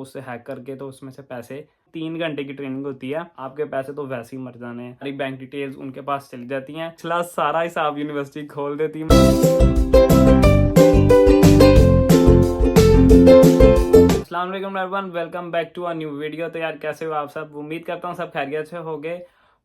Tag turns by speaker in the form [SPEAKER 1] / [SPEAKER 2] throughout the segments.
[SPEAKER 1] उससे हैक करके तो उसमें से पैसे 3 घंटे की ट्रेनिंग होती है, आपके पैसे तो वैसे ही मर जाने हैं। सारी बैंक डिटेल्स उनके पास चली जाती हैं, पिछला सारा हिसाब यूनिवर्सिटी खोल देती है। अस्सलाम वालेकुम everyone, welcome back to a new video. तो यार कैसे हो आप सब? उम्मीद करता हूँ सब खैरियत से होगे।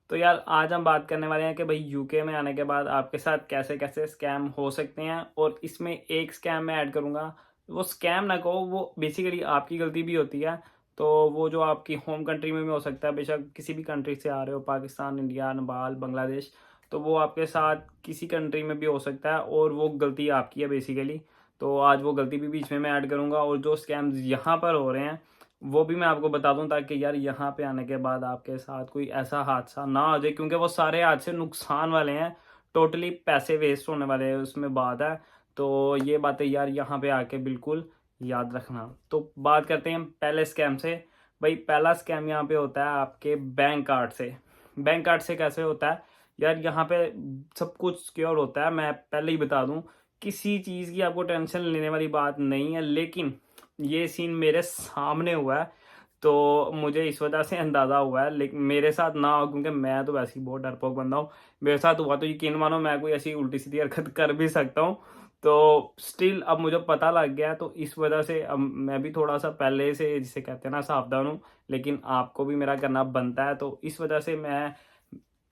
[SPEAKER 1] तो यार आज हम बात करने वाले हैं कि भाई यूके में आने के बाद आपके साथ कैसे कैसे स्कैम हो सकते हैं, और इसमें एक स्कैम मैं ऐड करूंगा। वो स्कैम ना कहो, वो बेसिकली आपकी गलती भी होती है। तो वो जो आपकी होम कंट्री में भी हो सकता है, बेशक किसी भी कंट्री से आ रहे हो, पाकिस्तान, इंडिया, नेपाल, बांग्लादेश, तो वो आपके साथ किसी कंट्री में भी हो सकता है, और वो गलती आपकी है बेसिकली। तो आज वो गलती भी बीच में मैं ऐड करूंगा, और जो स्कैम्स यहाँ पर हो रहे हैं वो भी मैं आपको बता दूं, ताकि यार यहाँ पे आने के बाद आपके साथ कोई ऐसा हादसा ना आ जाए, क्योंकि वो सारे हादसे नुकसान वाले हैं, टोटली पैसे वेस्ट होने वाले हैं उसमें बात है। तो ये बातें यार यहाँ पे आके बिल्कुल याद रखना। तो बात करते हैं पहले स्कैम से। भाई पहला स्कैम यहाँ पे होता है आपके बैंक कार्ड से। बैंक कार्ड से कैसे होता है यार? यहाँ पे सब कुछ सिक्योर होता है, मैं पहले ही बता दूं, किसी चीज़ की आपको टेंशन लेने वाली बात नहीं है। लेकिन ये सीन मेरे सामने हुआ है, तो मुझे इस वजह से अंदाज़ा हुआ है, लेकिन मेरे साथ ना हो, क्योंकि मैं तो वैसे ही बहुत डरपोक बंदा हूँ। मेरे साथ हुआ तो यकीन मानो मैं कोई ऐसी उल्टी सीधी हरकत कर भी सकता हूँ। तो स्टिल अब मुझे पता लग गया है, तो इस वजह से अब मैं भी थोड़ा सा पहले से, जिसे कहते हैं ना, सावधान हूँ। लेकिन आपको भी मेरा करना बनता है, तो इस वजह से मैं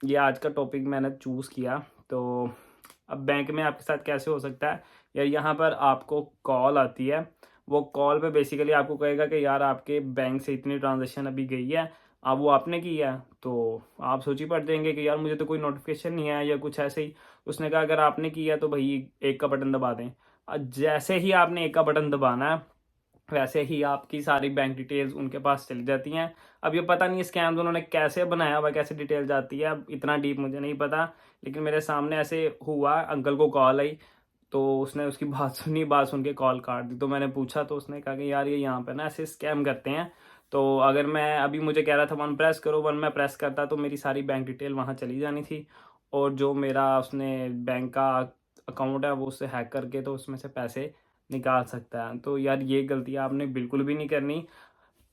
[SPEAKER 1] ये आज का टॉपिक मैंने चूज़ किया। तो अब बैंक में आपके साथ कैसे हो सकता है यार? यहाँ पर आपको कॉल आती है, वो कॉल पे बेसिकली आपको कहेगा कि यार आपके बैंक से इतनी ट्रांजैक्शन अभी गई है, अब वो आपने की है। तो आप सोच ही पड़ जाएंगे कि यार मुझे तो कोई नोटिफिकेशन नहीं आया या कुछ ऐसे ही। उसने कहा अगर आपने किया तो भाई एक का बटन दबा दें। जैसे ही आपने एक का बटन दबाना है, वैसे ही आपकी सारी बैंक डिटेल्स उनके पास चली जाती हैं। अब ये पता नहीं स्कैम उन्होंने कैसे बनाया हुआ, कैसे डिटेल जाती है, अब इतना डीप मुझे नहीं पता। लेकिन मेरे सामने ऐसे हुआ, अंकल को कॉल आई, तो उसने उसकी बात सुनी, बात सुन के कॉल काट दी। तो मैंने पूछा, तो उसने कहा कि यार ये यहाँ पे ना ऐसे स्कैम करते हैं। तो अगर मैं अभी, मुझे कह रहा था वन प्रेस करो, वन मैं प्रेस करता तो मेरी सारी बैंक डिटेल वहाँ चली जानी थी, और जो मेरा उसने बैंक का अकाउंट है वो उससे हैक करके तो उसमें से पैसे निकाल सकता है। तो यार ये गलती आपने बिल्कुल भी नहीं करनी।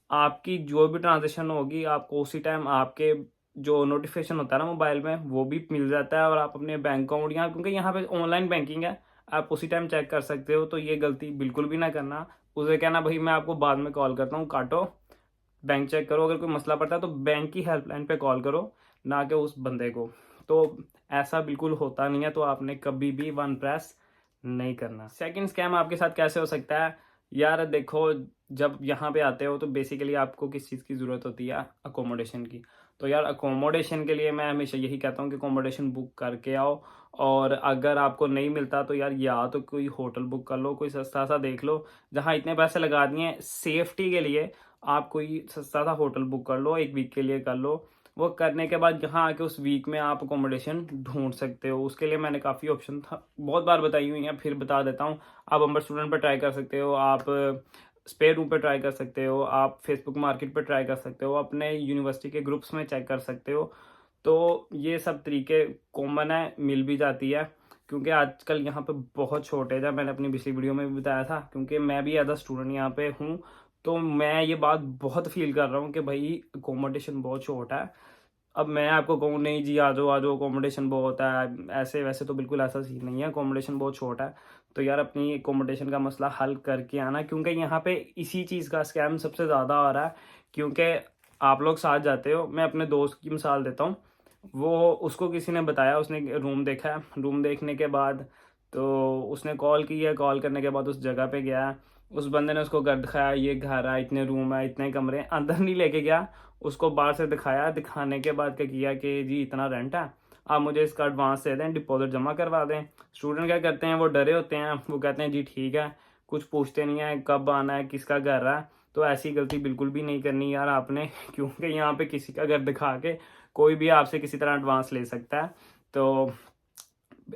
[SPEAKER 1] आपकी जो भी ट्रांजेक्शन होगी, आपको उसी टाइम आपके जो नोटिफिकेशन होता है ना मोबाइल में, वो भी मिल जाता है, और आप अपने बैंक अकाउंट, यहाँ क्योंकि यहाँ पे ऑनलाइन बैंकिंग है, आप उसी टाइम चेक कर सकते हो। तो ये गलती बिल्कुल भी ना करना। उसे कहना भाई मैं आपको बाद में कॉल करता हूँ, काटो, बैंक चेक करो, अगर कोई मसला पड़ता है तो बैंक की हेल्पलाइन पे कॉल करो, ना कि उस बंदे को। तो ऐसा बिल्कुल होता नहीं है, तो आपने कभी भी वन प्रेस नहीं करना। सेकंड स्कैम आपके साथ कैसे हो सकता है यार? देखो, जब यहाँ पे आते हो तो बेसिकली आपको किस चीज़ की ज़रूरत होती है? अकोमोडेशन की। तो यार अकोमोडेशन के लिए मैं हमेशा यही कहता हूँ कि अकोमोडेशन बुक करके आओ, और अगर आपको नहीं मिलता तो यार या तो कोई होटल बुक कर लो, कोई सस्ता सा देख लो। जहाँ इतने पैसे लगा दिए सेफ्टी के लिए, आप कोई सस्ता सा होटल बुक कर लो, एक वीक के लिए कर लो। वो करने के बाद यहाँ आके उस वीक में आप अकोमोडेशन ढूंढ सकते हो। उसके लिए मैंने काफ़ी ऑप्शन था, बहुत बार बताई हुई हैं, फिर बता देता हूँ। आप अम्बर स्टूडेंट पर ट्राई कर सकते हो, आप स्पेयर रूम पे ट्राई कर सकते हो, आप फेसबुक मार्केट पे ट्राई कर सकते हो, अपने यूनिवर्सिटी के ग्रुप्स में चेक कर सकते हो। तो ये सब तरीके कॉमन है, मिल भी जाती है, क्योंकि आजकल यहाँ पे बहुत शॉर्टेज है। मैंने अपनी पिछली वीडियो में भी बताया था, क्योंकि मैं भी एज अ स्टूडेंट यहाँ पे हूँ, तो मैं ये बात बहुत फील कर रहा हूँ कि भाई अकोमोडेशन बहुत शॉर्ट है। अब मैं आपको कहूँ नहीं जी आ जाओ अकोमोडेशन बहुत है, ऐसे वैसे तो बिल्कुल ऐसा सीन नहीं है, अकोमोडेशन बहुत शॉर्ट है। तो यार अपनी अकोमोडेशन का मसला हल करके आना, क्योंकि यहाँ पे इसी चीज़ का स्कैम सबसे ज़्यादा आ रहा है। क्योंकि आप लोग साथ जाते हो, मैं अपने दोस्त की मिसाल देता हूँ। वो, उसको किसी ने बताया, उसने रूम देखा है, रूम देखने के बाद तो उसने कॉल की है, कॉल करने के बाद उस जगह पे गया, उस बंदे ने उसको घर दिखाया, ये घर है, इतने रूम है, इतने कमरे हैं, अंदर नहीं लेके गया, उसको बाहर से दिखाया। दिखाने के बाद क्या किया कि जी इतना रेंट है, आप मुझे इसका एडवांस दे दें, डिपॉजिट जमा करवा दें। स्टूडेंट क्या करते हैं, वो डरे होते हैं, वो कहते हैं जी ठीक है, कुछ पूछते नहीं है कब आना है, किसका घर है। तो ऐसी गलती बिल्कुल भी नहीं करनी यार आपने, क्योंकि यहाँ पे किसी का घर दिखा के कोई भी आपसे किसी तरह एडवांस ले सकता है। तो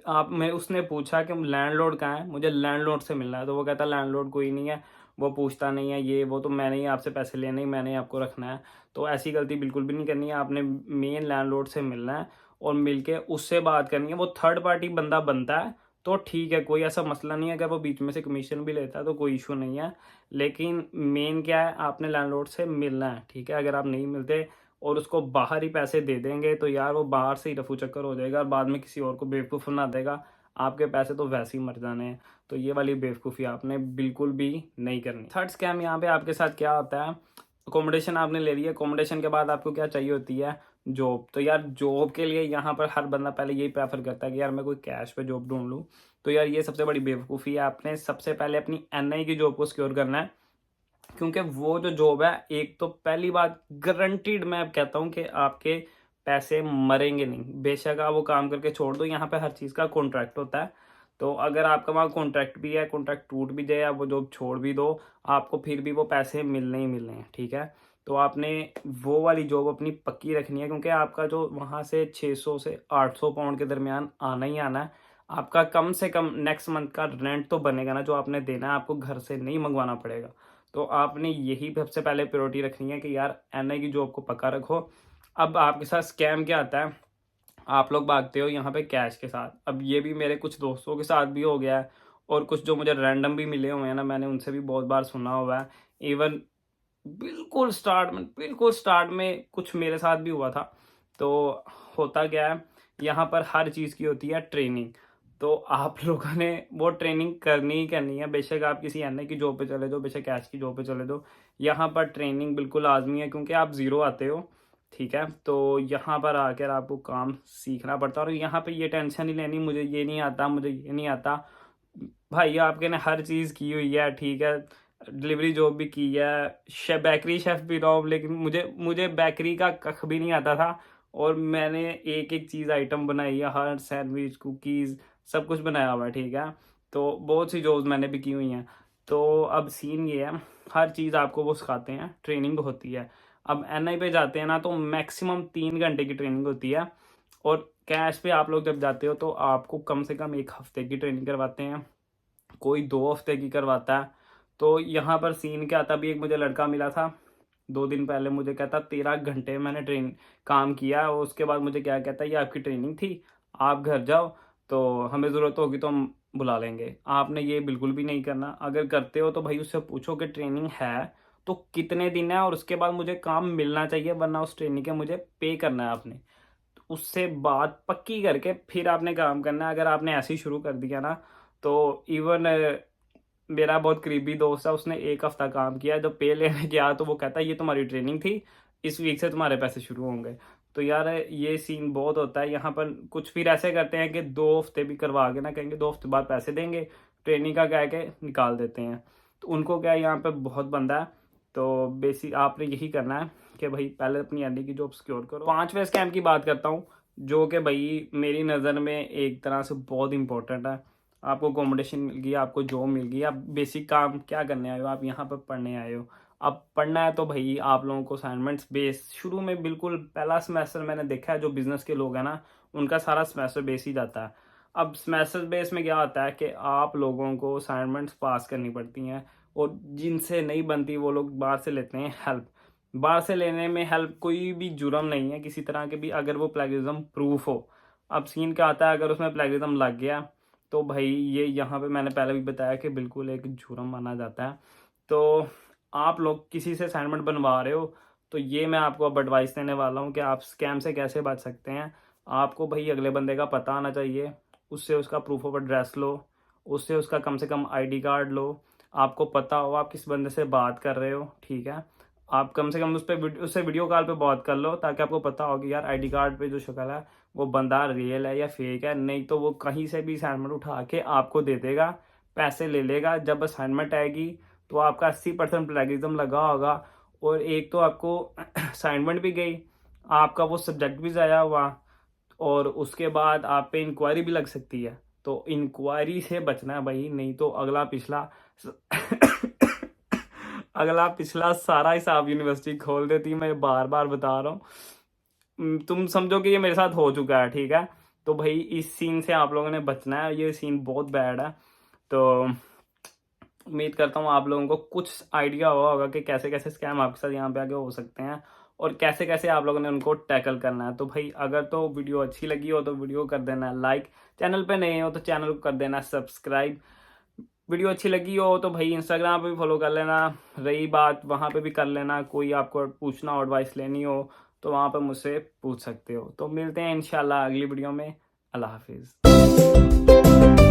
[SPEAKER 1] आप, मैं, उसने पूछा कि लैंडलॉर्ड कहाँ है, मुझे लैंडलॉर्ड से मिलना है। तो वो कहता लैंडलॉर्ड कोई नहीं है, वो पूछता नहीं है, ये वो, तो मैंने ही आपसे पैसे लेने ही, मैंने ही आपको रखना है। तो ऐसी गलती बिल्कुल भी नहीं करनी है, आपने मेन लैंडलॉर्ड से मिलना है, और मिलके उससे बात करनी है। वो थर्ड पार्टी बंदा बनता है, तो ठीक है, कोई ऐसा मसला नहीं है। अगर वो बीच में से कमीशन भी लेता है तो कोई इशू नहीं है। लेकिन मेन क्या है, आपने लैंडलॉर्ड से मिलना है, ठीक है। अगर आप नहीं मिलते और उसको बाहर ही पैसे दे देंगे तो यार वो बाहर से ही रफू चक्कर हो जाएगा और बाद में किसी और को बेवकूफ़ बना देगा। आपके पैसे तो वैसे ही मर जाने हैं। तो ये वाली बेवकूफ़ी आपने बिल्कुल भी नहीं करनी। थर्ड स्कैम यहाँ पे आपके साथ क्या होता है, अकोमोडेशन आपने ले लिया, अकोमोडेशन के बाद आपको क्या चाहिए होती है, जॉब। तो यार जॉब के लिए यहाँ पर हर बंदा पहले यही प्रेफर करता है कि यार मैं कोई कैश पे जॉब ढूंढ लूँ। तो यार ये सबसे बड़ी बेवकूफ़ी है। आपने सबसे पहले अपनी एनआई की जॉब को सिक्योर करना है, क्योंकि वो जो जॉब है, एक तो पहली बात गारंटीड मैं अब कहता हूँ कि आपके पैसे मरेंगे नहीं। बेशक आप वो काम करके छोड़ दो, यहाँ पे हर चीज़ का कॉन्ट्रैक्ट होता है। तो अगर आपका वहाँ कॉन्ट्रैक्ट भी है, कॉन्ट्रैक्ट टूट भी जाए, आप वो जॉब छोड़ भी दो, आपको फिर भी वो पैसे मिलने ही मिलने हैं, ठीक है। तो आपने वो वाली जॉब अपनी पक्की रखनी है, क्योंकि आपका जो वहाँ से 600 से 800 पाउंड के दरमियान आना ही आना है। आपका कम से कम नेक्स्ट मंथ का रेंट तो बनेगा ना, जो आपने देना है, आपको घर से नहीं मंगवाना पड़ेगा। तो आपने यही सबसे पहले प्रायोरिटी रखनी है कि यार एनआई की जॉब को पक्का रखो। अब आपके साथ स्कैम क्या आता है, आप लोग भागते हो यहाँ पे कैश के साथ। अब ये भी मेरे कुछ दोस्तों के साथ भी हो गया है, और कुछ जो मुझे रैंडम भी मिले हुए हैं ना, मैंने उनसे भी बहुत बार सुना हुआ है। इवन बिल्कुल स्टार्ट में कुछ मेरे साथ भी हुआ था। तो होता क्या है, यहाँ पर हर चीज़ की होती है ट्रेनिंग। तो आप लोगों ने वो ट्रेनिंग करनी ही करनी है। बेशक आप किसी एनए की जॉब पे चले जाओ, बेशक कैश की जॉब पे चले जाओ, यहाँ पर ट्रेनिंग बिल्कुल लाजमी है, क्योंकि आप ज़ीरो आते हो, ठीक है। तो यहाँ पर आकर आपको काम सीखना पड़ता है, और यहाँ पे ये टेंशन नहीं लेनी मुझे ये नहीं आता, मुझे ये नहीं आता। भाई आपके ने हर चीज़ की हुई है, ठीक है। डिलीवरी जॉब भी की है, बेकरी शेफ भी रहा हूँ, लेकिन मुझे मुझे बेकरी का कख भी नहीं आता था। और मैंने एक एक चीज़ आइटम बनाई है, हर सैंडविच, कुकीज़, सब कुछ बनाया हुआ है, ठीक है। तो बहुत सी जॉब्स मैंने भी की हुई हैं। तो अब सीन ये है, हर चीज़ आपको वो सिखाते हैं, ट्रेनिंग होती है। अब एनआई पे जाते हैं ना, तो मैक्सिमम 3 घंटे की ट्रेनिंग होती है। और कैश पे आप लोग जब जाते हो तो आपको कम से कम 1 हफ्ते की ट्रेनिंग करवाते हैं, कोई 2 हफ्ते की करवाता है। तो यहाँ पर सीन क्या था, अभी एक मुझे लड़का मिला था 2 दिन पहले, मुझे कहता 13 घंटे मैंने काम किया, और उसके बाद मुझे क्या कहता, ये आपकी ट्रेनिंग थी, आप घर जाओ, तो हमें ज़रूरत होगी तो हम बुला लेंगे। आपने ये बिल्कुल भी नहीं करना। अगर करते हो तो भाई उससे पूछो कि ट्रेनिंग है तो कितने दिन है, और उसके बाद मुझे काम मिलना चाहिए, वरना उस ट्रेनिंग के मुझे पे करना है आपने। तो उससे बात पक्की करके फिर आपने काम करना है। अगर आपने ऐसे ही शुरू कर दिया ना, तो इवन मेरा बहुत करीबी दोस्त है, उसने 1 हफ्ता काम किया, जब पे लेने गया तो वो कहता है ये तुम्हारी ट्रेनिंग थी, इस वीक से तुम्हारे पैसे शुरू होंगे। तो यार ये सीन बहुत होता है यहाँ पर। कुछ फिर ऐसे करते हैं कि 2 हफ्ते भी करवा के ना, कहेंगे 2 हफ्ते बाद पैसे देंगे, ट्रेनिंग का कह के निकाल देते हैं। तो उनको क्या है, यहाँ पे बहुत बंदा है। तो बेसिक आपने यही करना है कि भाई पहले अपनी एनडी की जॉब सिक्योर करो। 5वें स्कैम की बात करता हूँ, जो कि भाई मेरी नज़र में एक तरह से बहुत इंपॉर्टेंट है। आपको अकोमोडेशन मिल गई, आपको जॉब मिल गई, आप बेसिक काम क्या करने आए हो, आप यहाँ पर पढ़ने आए हो। अब पढ़ना है तो भाई आप लोगों को असाइनमेंट्स बेस शुरू में, बिल्कुल पहला सेमेस्टर मैंने देखा है जो बिजनेस के लोग हैं ना, उनका सारा सेमेस्टर बेस ही जाता है। अब सेमेस्टर बेस में क्या होता है कि आप लोगों को असाइनमेंट्स पास करनी पड़ती हैं, और जिनसे नहीं बनती वो लोग बाहर से लेते हैं हेल्प। बाहर से लेने में हेल्प कोई भी जुर्म नहीं है किसी तरह के भी, अगर वो प्लेगरिज्म प्रूफ हो। अब सीन क्या आता है, अगर उसमें प्लेगरिज्म लग गया तो भाई ये यहाँ पे मैंने पहले भी बताया कि बिल्कुल एक जुर्म माना जाता है। तो आप लोग किसी से असाइनमेंट बनवा रहे हो तो ये मैं आपको अब एडवाइस देने वाला हूँ कि आप स्कैम से कैसे बच सकते हैं। आपको भाई अगले बंदे का पता आना चाहिए, उससे उसका प्रूफ ऑफ एड्रेस लो, उससे उसका कम से कम आईडी कार्ड लो, आपको पता हो आप किस बंदे से बात कर रहे हो, ठीक है। आप कम से कम उससे वीडियो कॉल पे बात कर लो, ताकि आपको पता हो कि यार आईडी कार्ड पे जो शक्ल है वो बंदा रियल है या फेक है। नहीं तो वो कहीं से भी असाइनमेंट उठा के आपको दे देगा, पैसे ले लेगा। जब असाइनमेंट आएगी तो आपका 80% प्लेगरिज्म लगा होगा, और एक तो आपको असाइनमेंट भी गई, आपका वो सब्जेक्ट भी ज़ाया हुआ, और उसके बाद आप पे इंक्वायरी भी लग सकती है। तो इंक्वायरी से बचना है भाई, नहीं तो अगला पिछला अगला पिछला सारा हिसाब यूनिवर्सिटी खोल देती है। मैं बार बार बता रहा हूँ, तुम समझो कि ये मेरे साथ हो चुका है, ठीक है। तो भाई इस सीन से आप लोगों ने बचना है, ये सीन बहुत बैड है। तो उम्मीद करता हूँ आप लोगों को कुछ आइडिया हुआ होगा कि कैसे कैसे स्कैम आपके साथ यहाँ पे आगे हो सकते हैं और कैसे कैसे आप लोगों ने उनको टैकल करना है। तो भाई अगर तो वीडियो अच्छी लगी हो तो वीडियो को कर देना लाइक, चैनल पे नए हो तो चैनल को कर देना सब्सक्राइब। वीडियो अच्छी लगी हो तो भाई इंस्टाग्राम पे भी फॉलो कर लेना, रही बात वहाँ पे भी कर लेना, कोई आपको पूछना हो एडवाइस लेनी हो तो वहाँ पे मुझसे पूछ सकते हो। तो मिलते हैं इंशाल्लाह अगली वीडियो में। अल्लाह हाफिज़।